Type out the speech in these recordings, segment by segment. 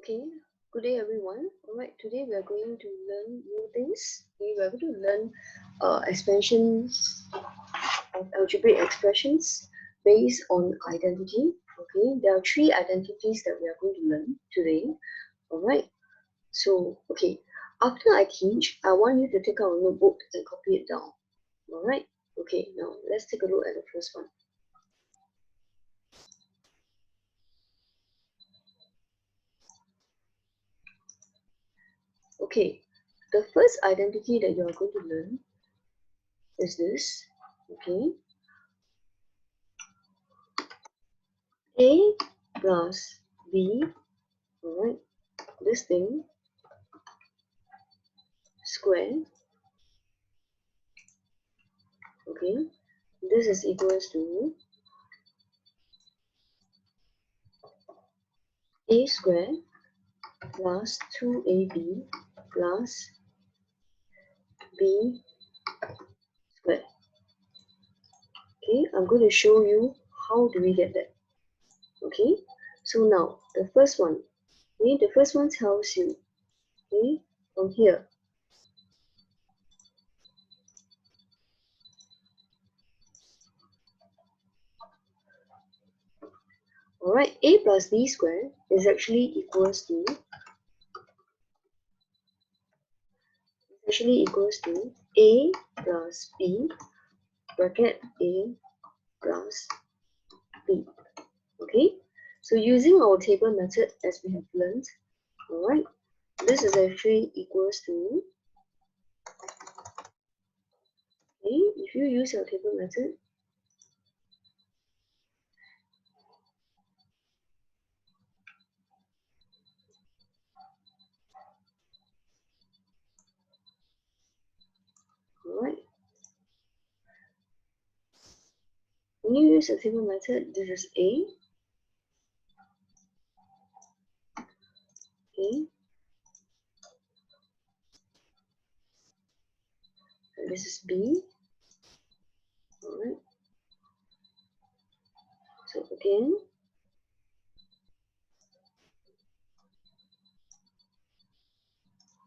Okay, good day everyone. Alright, today we are going to learn new things. Okay, we are going to learn expansion of algebraic expressions based on identity. Okay, there are three identities that we are going to learn today. Alright, so okay, after I teach, I want you to take out a notebook and copy it down. Alright, okay, now let's take a look at the first one. Okay, the first identity that you are going to learn is this. Okay, A plus B, alright, this thing, square, okay, this is equals to A square plus 2AB plus B square. Okay, I'm going to show you how do we get that. Okay, so now the first one, okay, the first one tells you, okay, from here, alright, A plus B square is actually equals to A plus B bracket A plus B. Okay, so using our table method as we have learned, alright, this is actually equals to, okay, if you use your table method, alright, when you use the table method, this is A, okay, and this is B, alright, so again,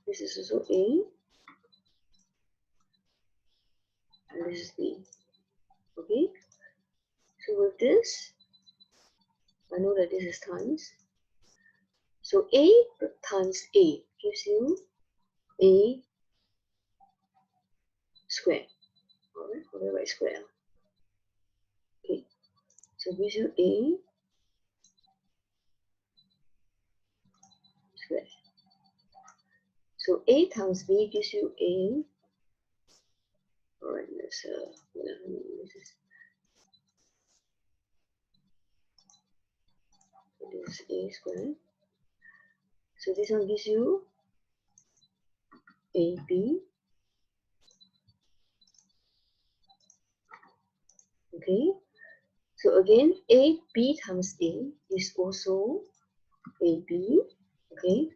this is also A, and this is B, okay, so with this, I know that this is times, so A times A gives you A square, alright, how do I write square? Okay, so gives you A square. So A times B gives you A. Alright, let's this is A square. So this one gives you AB. Okay. So again, AB times A is also AB. Okay.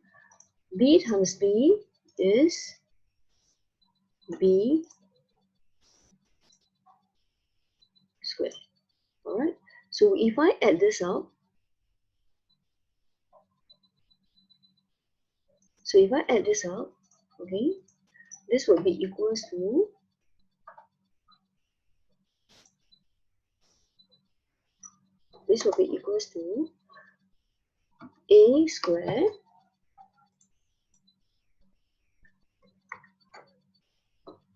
B times B is B square. Alright. So if I add this up, okay, this will be equals to A square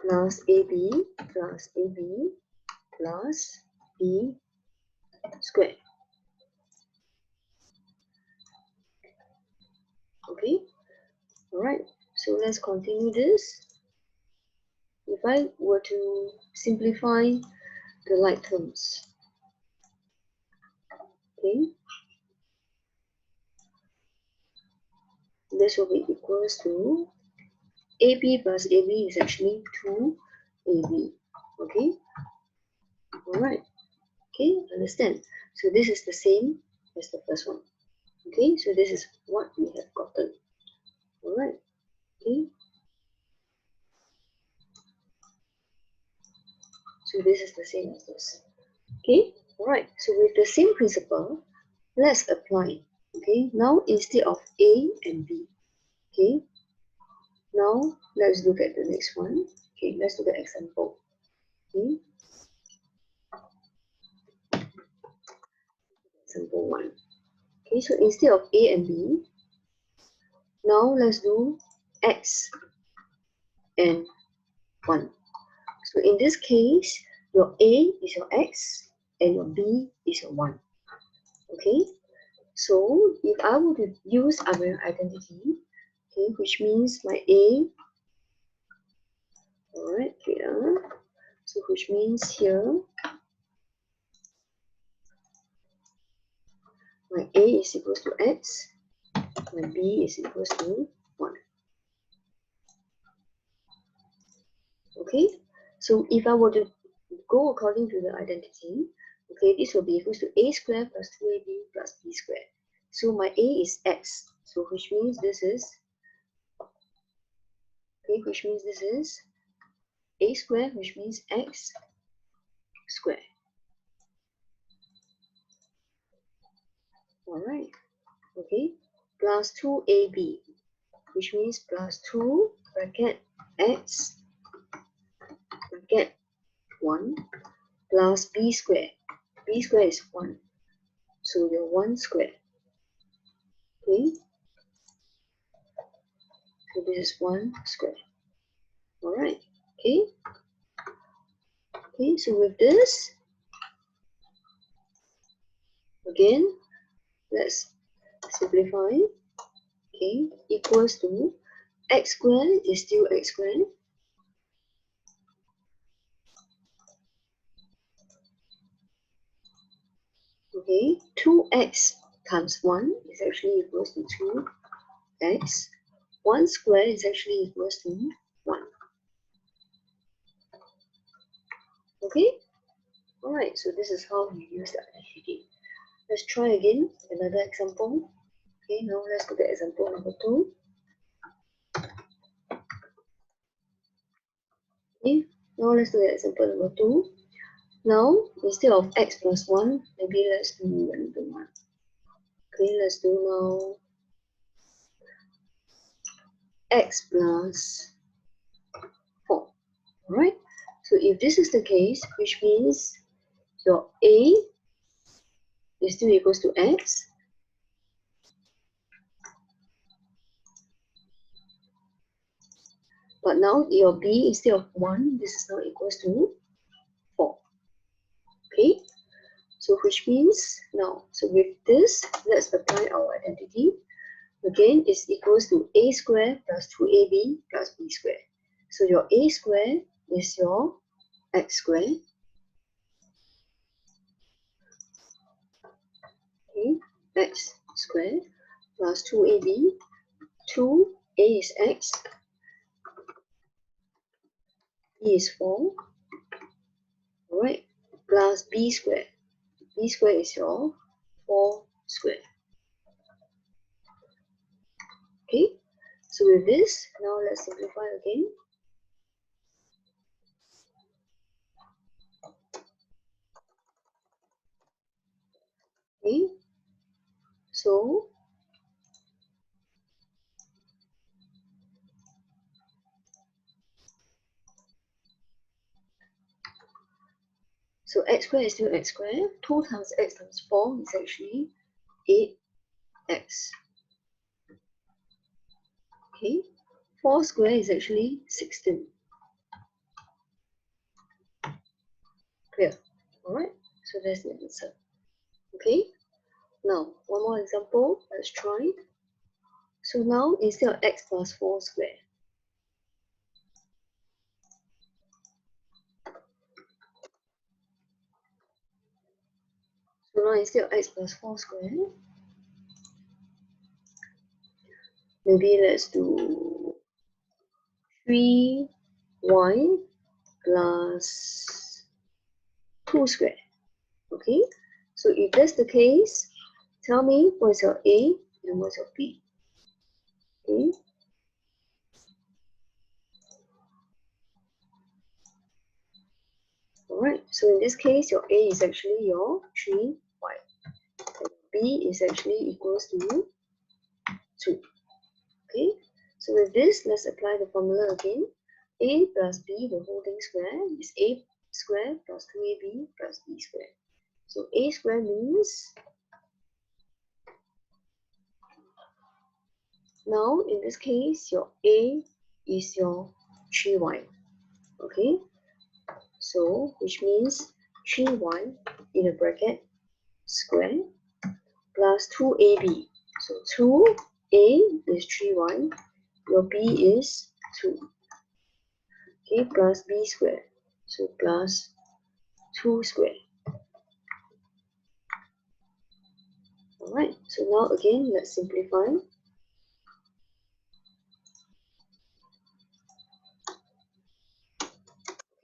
plus AB plus AB plus B square. Okay, alright, so let's continue this. If I were to simplify the like terms, okay, this will be equals to AB plus AB is actually 2AB. Okay, alright, okay, understand. So this is the same as the first one. Okay, so this is what we have gotten. Alright, okay. So this is the same as this. Okay, alright. So with the same principle, let's apply. Okay, now instead of A and B, okay, now let's look at the next one. Okay, let's look at example. Okay, example 1. Okay, so instead of A and B, now let's do X and 1. So in this case, your A is your X and your B is your 1. Okay, so if I were to use our identity, okay, which means my A, alright, here, so which means here, my A is equals to X, my B is equals to 1. Okay, so if I were to go according to the identity, okay, this will be equals to A squared plus 2AB plus B squared. So my A is X, so which means this is, okay, which means this is A squared, which means X squared. Alright, okay, plus 2AB, which means plus 2 bracket X bracket 1 plus B squared. B squared is 1, so your 1 squared. Okay, so this is 1 squared. Alright, okay. Okay, so with this, again, let's simplify. Okay, equals to X squared is still X squared. Okay, 2x times 1 is actually equals to 2x. 1 squared is actually equals to 1. Okay, alright, so this is how we use the identity. Let's try again another example. Okay, now let's look at example number 2. Okay, now let's look at example number 2. Now, instead of x plus 1, maybe let's do 1 to 1. Okay, let's do now x plus 4. Alright, so if this is the case, which means your a is still equals to x, but now your b instead of 1, this is now equals to 4. Okay, so which means now, so with this, let's apply our identity. Again, it's equals to a squared plus 2ab plus b squared. So your a squared is your x squared. Okay, x squared plus 2ab, 2a is x, b is 4, alright, plus b squared. B squared is your 4 squared. Okay, so with this, now let's simplify again. Okay, so x squared is still x squared. 2 times x times 4 is actually 8x. Okay, 4 squared is actually 16. Clear? Alright, so that's the answer. Okay, now one more example. Let's try. So now instead of x plus 4 squared, so now instead of x plus 4 squared, maybe let's do 3y plus 2 squared. Okay, so if that's the case, tell me what's your A and what's your B. Okay, alright, so in this case, your A is actually your 3y, and B b is actually equals to 2. Okay, so with this, let's apply the formula again. A plus b, the whole thing squared, is a squared plus 2ab plus b squared. So a squared means, now in this case, your a is your 3y. Okay, so which means 3y in a bracket square plus 2ab. So 2a is 3y, your b is 2. Okay, plus b squared. So plus 2 squared. Alright, so now again, let's simplify.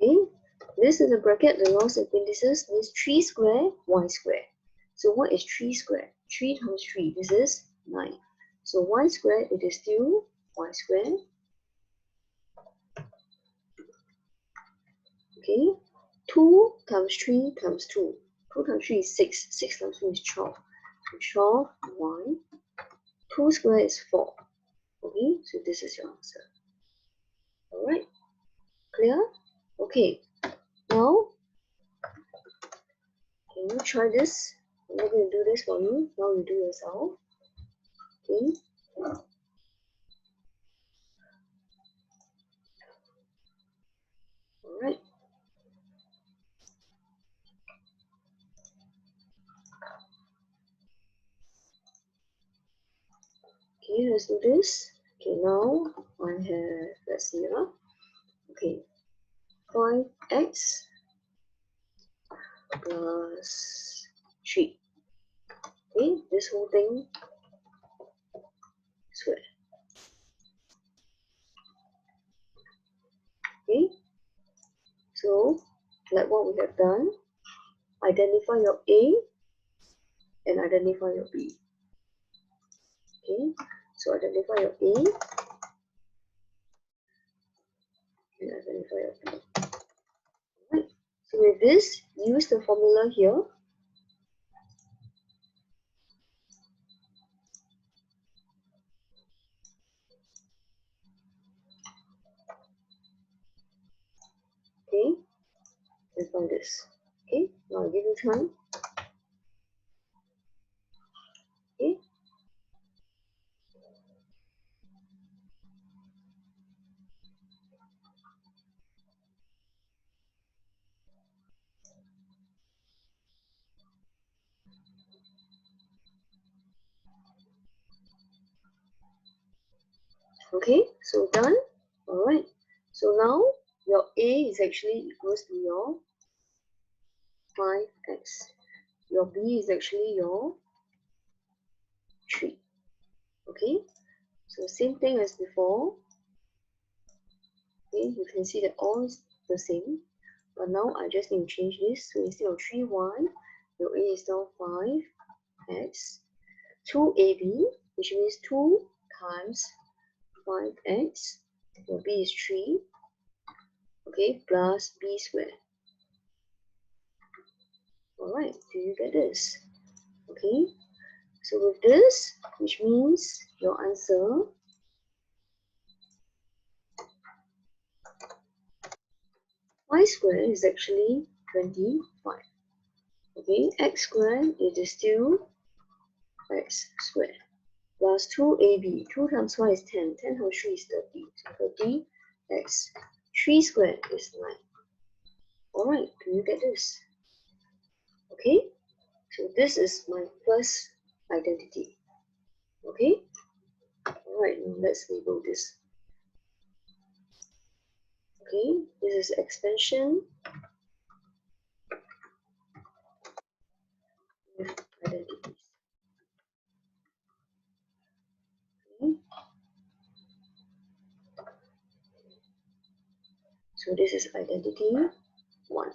Okay, this is a bracket, the loss of indices means 3 square, y square. So what is 3 square? 3 times 3, this is 9. So y square, it is still y square. Okay, 2 times 3 times 2. 2 times 3 is 6. 6 times 2 is 12. So 12y. 2 square is 4. Okay, so this is your answer. Alright, clear? Okay, now can you try this? I'm not going to do this for you. Now you do yourself. Okay. Alright. Okay, let's do this. Okay, now I have, let's see, okay, 5x plus 3. Okay, this whole thing square. Okay, so like what we have done, identify your A and identify your B. Okay, so identify your A and identify your B. Right. So with this, use the formula here. Okay, and find this. Okay, now I'll give you time. Okay. Okay, so done. All right. So now your A is actually equals to your 5x. Your B is actually your 3. Okay, so same thing as before. Okay, you can see that all is the same. But now I just need to change this. So instead of 3y, your A is now 5x. 2ab, which means 2 times 5x. Your B is 3. Okay, plus b squared. Alright, do you get this? Okay, so with this, which means your answer y squared is actually 25. Okay, x squared, it is still x squared plus 2ab. 2 times 1 is 10. 10 times 3 is 30. So 30x. 3 squared is 9. Alright, do you get this? Okay, so this is my first identity. Okay, alright, now let's label this. Okay, this is expansion with identities. Okay, so this is identity 1.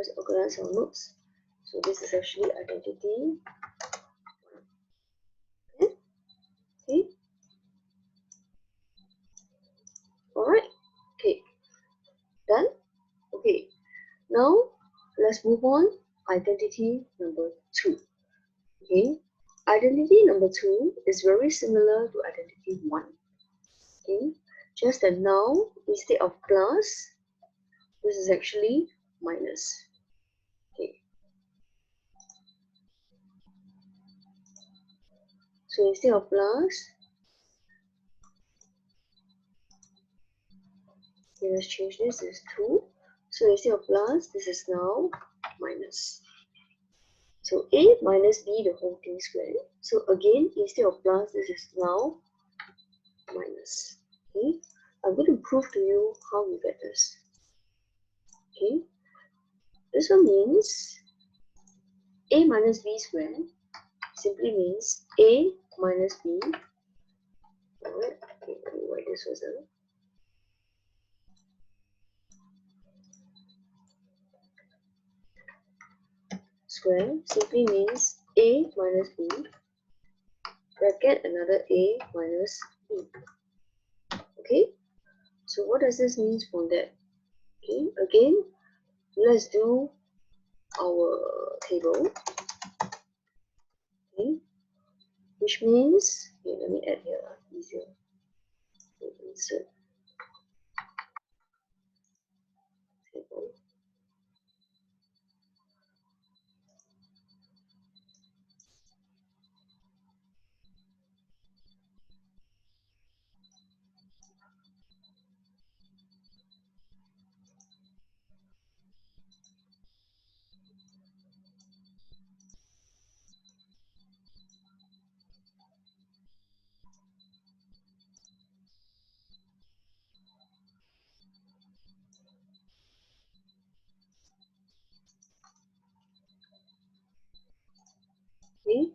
let's organize our notes. So this is actually identity. Okay. Alright. Okay. Done. Okay. Now let's move on. Identity number 2. Okay. Identity number 2 is very similar to identity 1. Okay. Just that now instead of plus, this is actually minus. Okay. So instead of plus, okay, let's change this as 2. So instead of plus, this is now minus. So a minus b the whole thing squared. So again, instead of plus, this is now minus. Okay, I'm going to prove to you how you get this. Okay, this one means a minus b squared simply means a minus b. Alright, okay, let me write this first. Square simply means a minus b bracket another a minus b. Okay, so what does this mean for that? Okay, again, let's do our table. Okay, which means, okay, let me add here, easier. Insert table. Okay,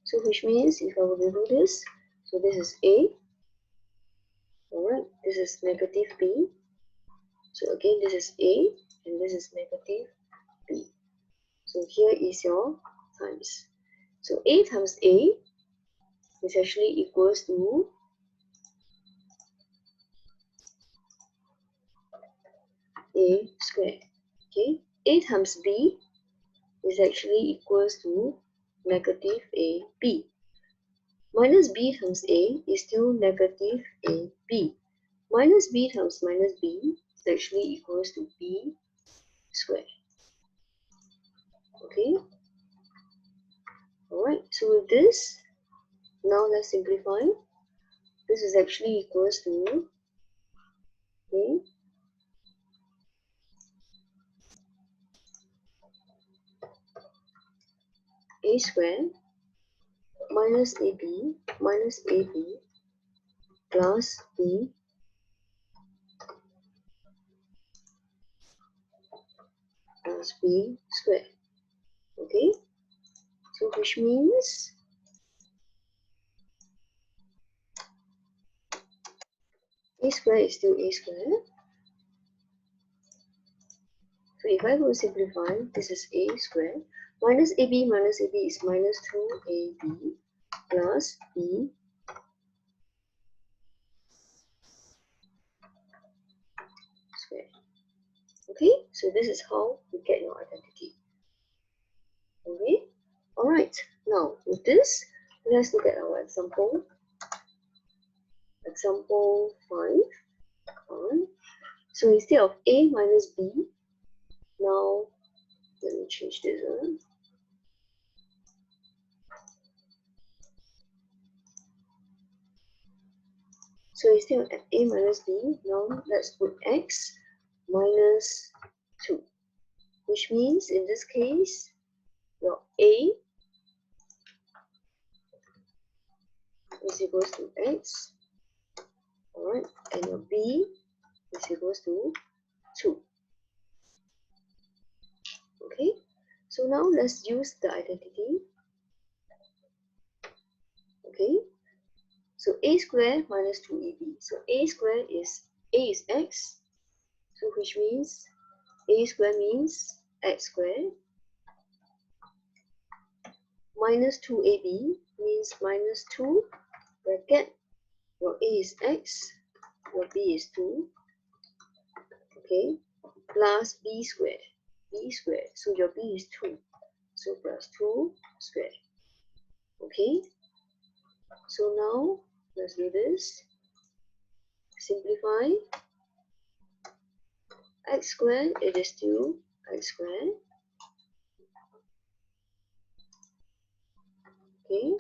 so which means if I were to do this, so this is a, alright, this is negative b. So again, this is a and this is negative b. So here is your times. So a times a is actually equals to a squared. Okay, a times b is actually equals to negative ab. Minus b times a is still negative ab. Minus b times minus b is actually equals to b squared. Okay, alright, so with this, now let's simplify. This is actually equals to, okay, a squared minus ab minus ab plus b plus b squared. Okay, so which means a squared is still a squared. So if I go to simplify, this is a squared minus ab is minus 2ab plus b squared. Okay, so this is how you get your identity. Okay, alright, now with this, let's look at our example. Example 5. Alright, so instead of a minus b, now let me change this one. So instead of a minus b, now let's put x minus 2, which means in this case, your a is equals to x, alright, and your b is equals to 2. Okay, so now let's use the identity. Okay, so a squared minus 2ab. So a squared is a is x, so which means a squared means x squared minus 2ab means minus 2 bracket, your a is x, your b is 2, okay, plus b squared, so your b is 2, so plus 2 squared, okay. So now let's do this. Simplify. X squared, it is still x squared, okay.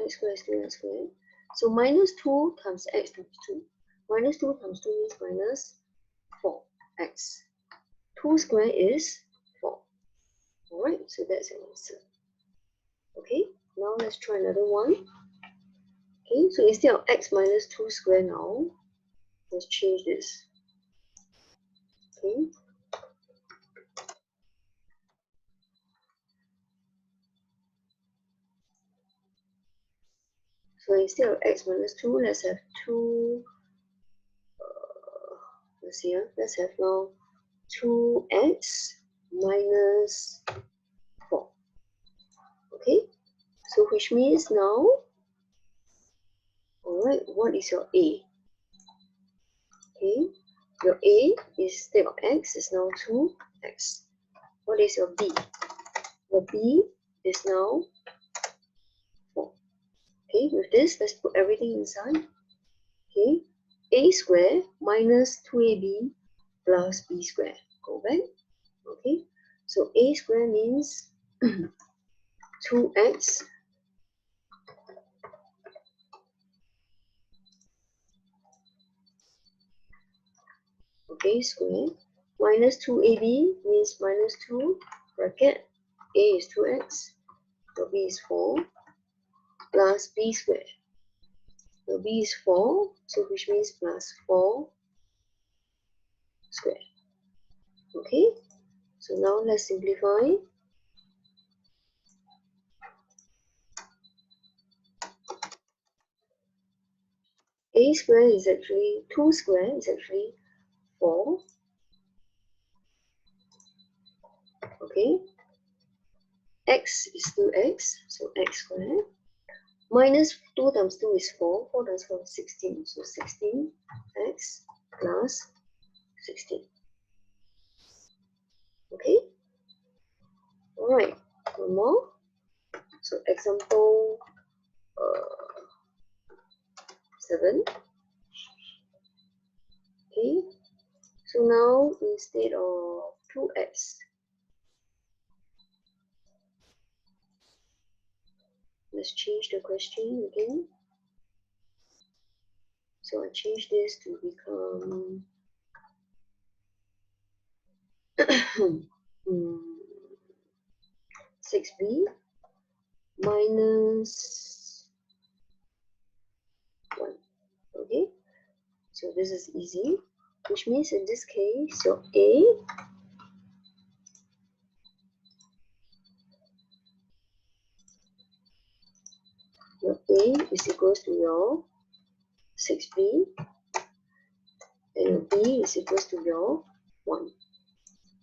X squared is still x squared. So minus 2 times x times 2. Minus 2 times 2 means minus 4x. 2 squared is 4. Alright, so that's an answer. Okay, now let's try another one. Okay, so instead of x minus 2 squared now, let's change this. Okay. So instead of x minus 2, let's have 2, let's see, let's have now 2x minus 4. Okay, so which means now, alright, what is your a? Okay, your a instead of x is now 2x. What is your b? Your b is now 4. Okay, with this, let's put everything inside. Okay, a squared minus 2ab plus b squared. Go back. Okay, so a squared means 2x square minus 2ab means minus 2 bracket a is 2x, so b is 4 plus b squared. So b is 4, so which means plus 4 squared. Okay, so now let's simplify. A squared is actually 2 squared is actually 4. Okay, x is still x, so x squared minus 2 times 2 is 4, 4 times 4 is 16, so 16x plus 16. Okay, alright, one more. So example 7. Okay, so now instead of 2x, let's change the question again. So I change this to become 6b minus 1. Okay, so this is easy, which means in this case your a is equals to your 6b and your b is equals to your 1.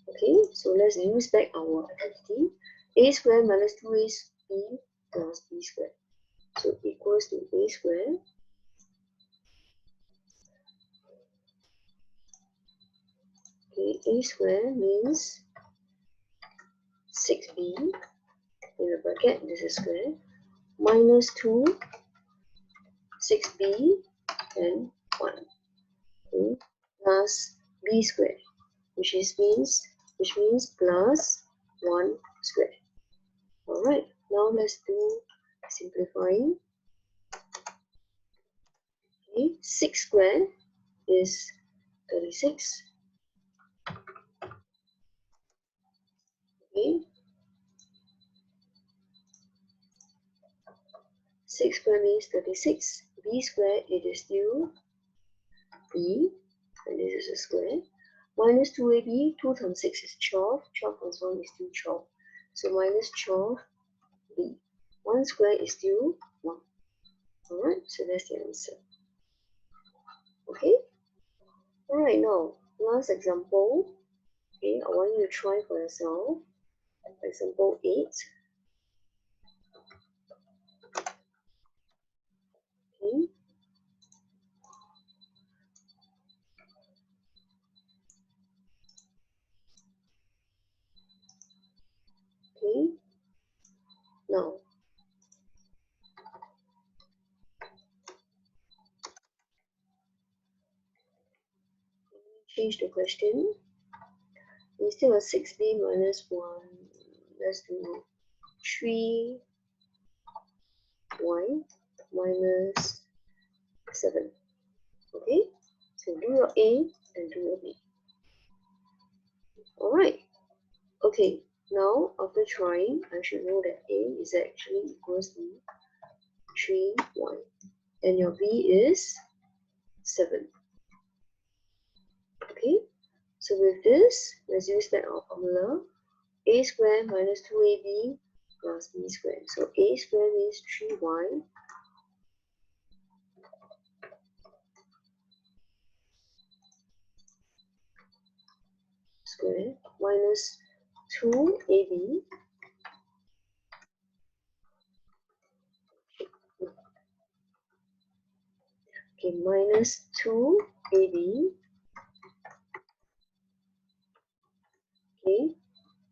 Okay, so let's use back our identity. A squared minus 2 is b plus b squared. So equals to a squared okay, a squared means 6b in the bracket, this is square, minus 2, 6b and 1. Okay, plus b squared, which means plus 1 squared. Alright, now let's do simplifying. Okay, 6 squared is 36. Okay, 6 squared means 36. B squared, it is still b, and this is a square. Minus 2ab, 2 times 6 is 12. 12 times 1 is still 12. So minus 12b. 1 square is still 1. Alright, so that's the answer. Okay? Alright, now, last example. Okay, I want you to try for yourself. For example, 8. Okay, okay. Now, change the question. Instead of 6b minus 1, let's do 3y minus 7. Okay, so do your A and do your B. Alright, okay, now after trying, I should know that A is actually equals to 3y and your B is 7. Okay, so with this, let's use that our formula. A squared minus 2ab plus b squared. So a squared means 3y squared minus 2ab. Okay, minus 2ab. Okay,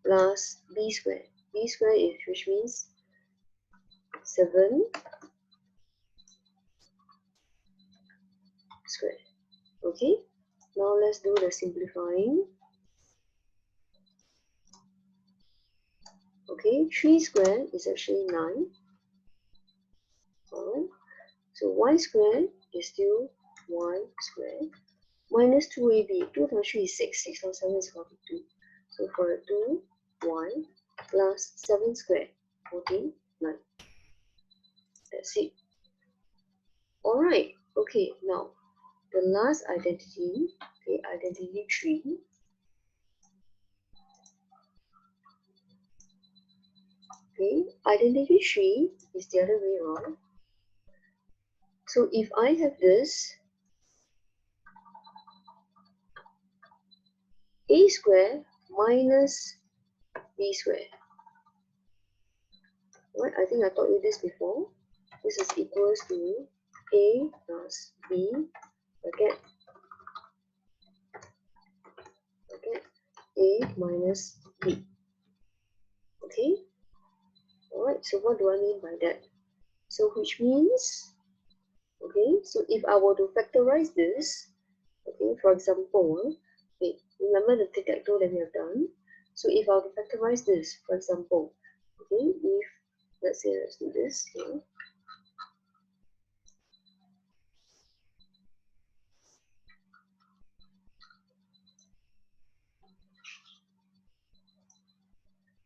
plus b squared. B squared is, which means 7 squared. Okay, now let's do the simplifying. Okay, 3 squared is actually 9. Alright, so y squared is still y squared minus 2ab. 2 times 3 is 6. 6 times 7 is 42. So for 2y plus 7 squared, 49. That's it. Alright, okay, now the last identity, okay, identity 3. Okay, identity 3 is the other way around. So if I have this a squared minus b squared, right? I think I taught you this before. This is equals to a plus b bracket a minus b. Okay, alright, so what do I mean by that? So which means, okay, so if I were to factorize this, okay, for example, okay, remember the tic-tac-toe that we have done? So if I were to factorize this, for example, okay, if, let's say, let's do this here.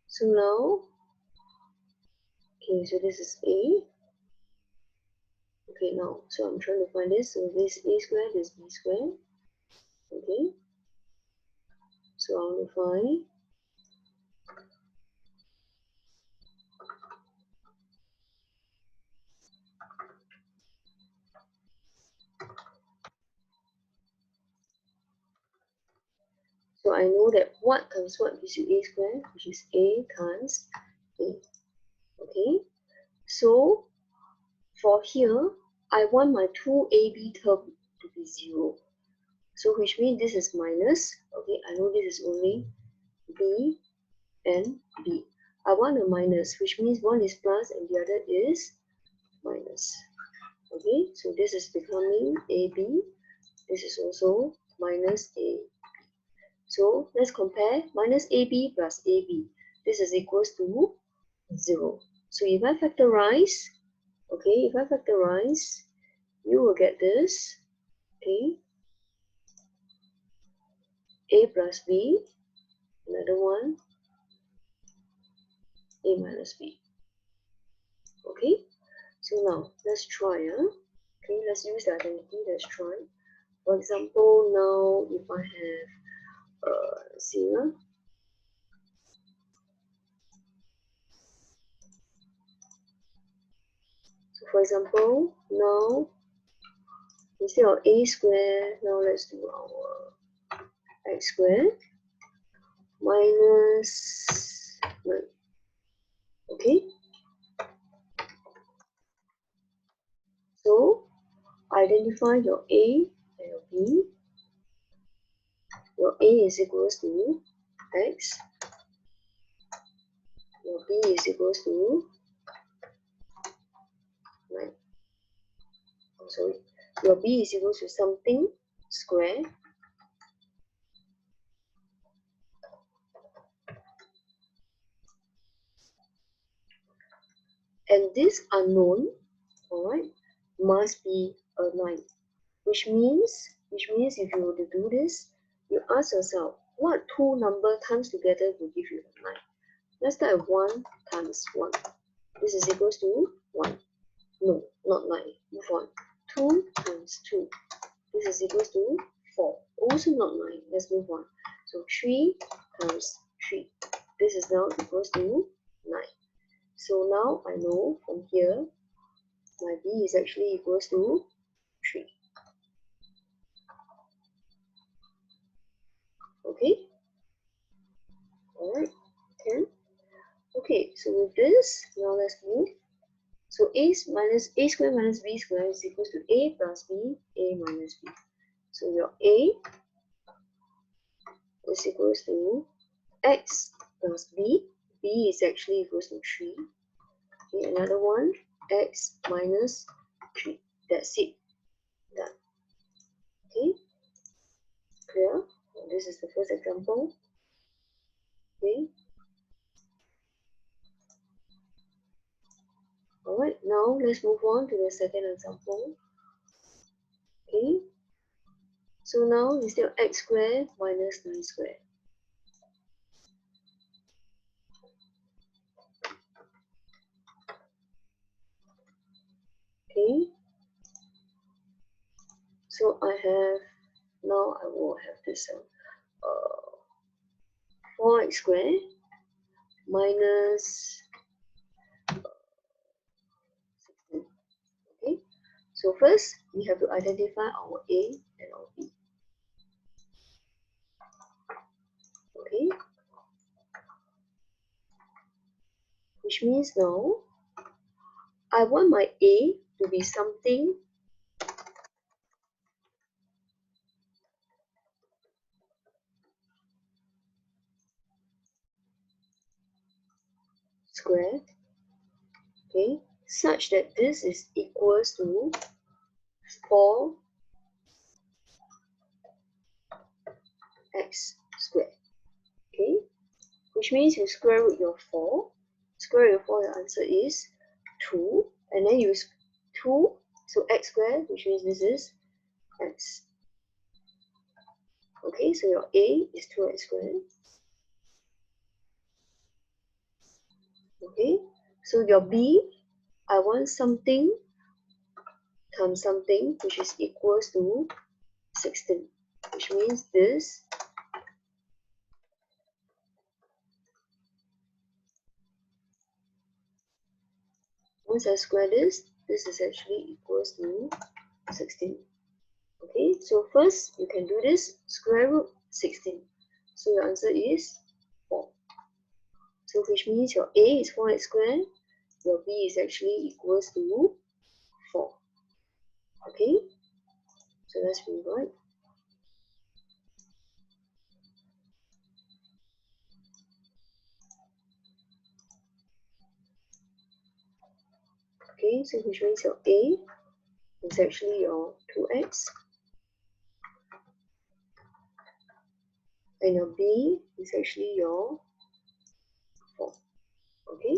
So now, okay, so this is a. Okay, now, so I'm trying to find this. So this a squared, this b squared. Okay, so I want to find. So I know that what times what gives you a squared, which is a times a. Okay, so for here, I want my 2ab term to be 0. So which means this is minus. Okay, I know this is only b and b. I want a minus, which means one is plus and the other is minus. Okay, so this is becoming ab. This is also minus a. So let's compare minus ab plus ab. This is equals to 0. So if I factorize, okay, if I factorize, you will get this, okay, a plus b, another one, a minus b. Okay, so now let's try. Okay, let's use the identity. Let's try. For example, now if I have, see, so for example, now instead of a squared, now let's do our x squared. minus 9. Okay, so identify your A and your B. Your A is equals to x, your B is equals to 9. Oh, sorry, your B is equals to something square, and this unknown, alright, must be a 9. Which means if you were to do this, you ask yourself, what two number times together will give you a 9? Let's start with 1 times 1. This is equals to 1. No, not 9. Move on. 2 times 2. This is equals to 4. Also not 9. Let's move on. So 3 times 3. This is now equals to 9. So now I know from here, my B is actually equals to 3. Okay? Alright, 10. Okay, so with this, now let's move. So a square minus b square is equals to a plus b, a minus b. So your a is equals to x plus b. B is actually equals to 3. Okay, another one, x minus 3. That's it. Done. Okay, clear? This is the first example. Okay. Alright, now let's move on to the second example. Okay. So now instead of x squared minus 9 squared. Okay. So I have, now I will have this 4x squared minus 16. Okay. So first we have to identify our A and our B. Okay. Which means now I want my A to be something squared, okay, such that this is equals to 4x squared. Okay, which means you square root your 4. Square root of 4, your answer is 2. And then use 2, so x squared, which means this is x. Okay, so your A is 2x squared. Okay, so your B, I want something times something, which is equals to 16, which means this once I square this is actually equals to 16. Okay, so first you can do this square root 16. So your answer is 4. So which means your A is 4x squared, your B is actually equals to 4. Okay, so let's rewrite. Okay, so which means your A is actually your 2x and your B is actually your 4. Okay,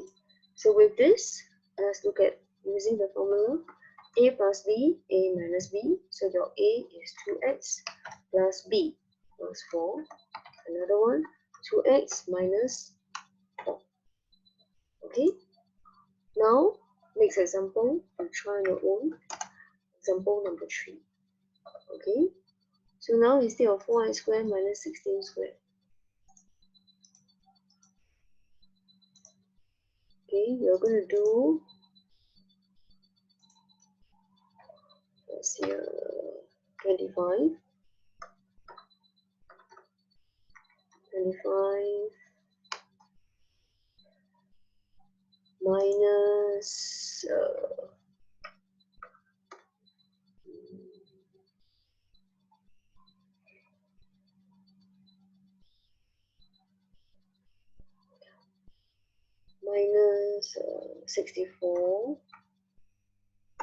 so with this, let's look at using the formula a plus b, a minus b. So your a is 2x plus b plus 4. Another one, 2x minus 4. Okay, now next example, you try on your own. Example number 3. Okay, so now instead of 4x squared minus 16 squared, okay, you're going to do, let's see, 25. 25 minus minus 64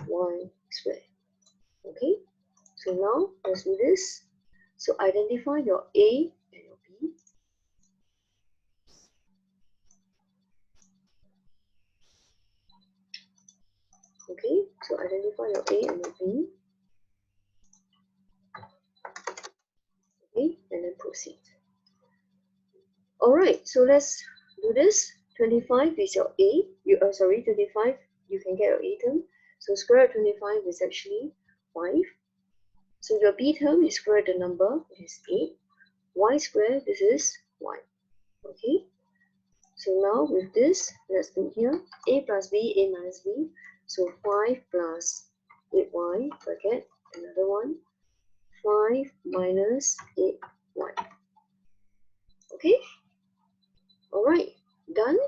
y squared. Okay, so now let's do this. So identify your A and your B. Okay, so identify your A and your B. Okay, and then proceed. Alright, so let's do this. 25 is your A. 25, you can get your A term. So square root 25 is actually 5. So your B term is square the number, which is 8. Y squared, this is y. Okay, so now with this, let's do here. A plus B, A minus B. So 5 plus 8y, bracket, another one. 5 minus 8y. Okay, alright, done.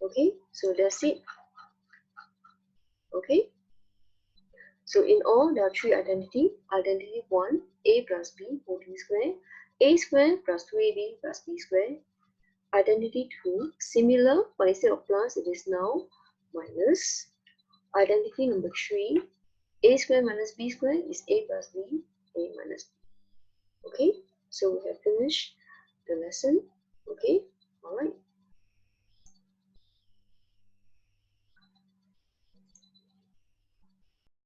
Okay, so that's it. Okay, so in all, there are three identity. Identity 1, A plus B whole thing square. A square plus 2AB plus B square. Identity 2, similar, but instead of plus, it is now minus. Identity number 3, A square minus B square is A plus B, A minus B. Okay, so we have finished the lesson. Okay, alright.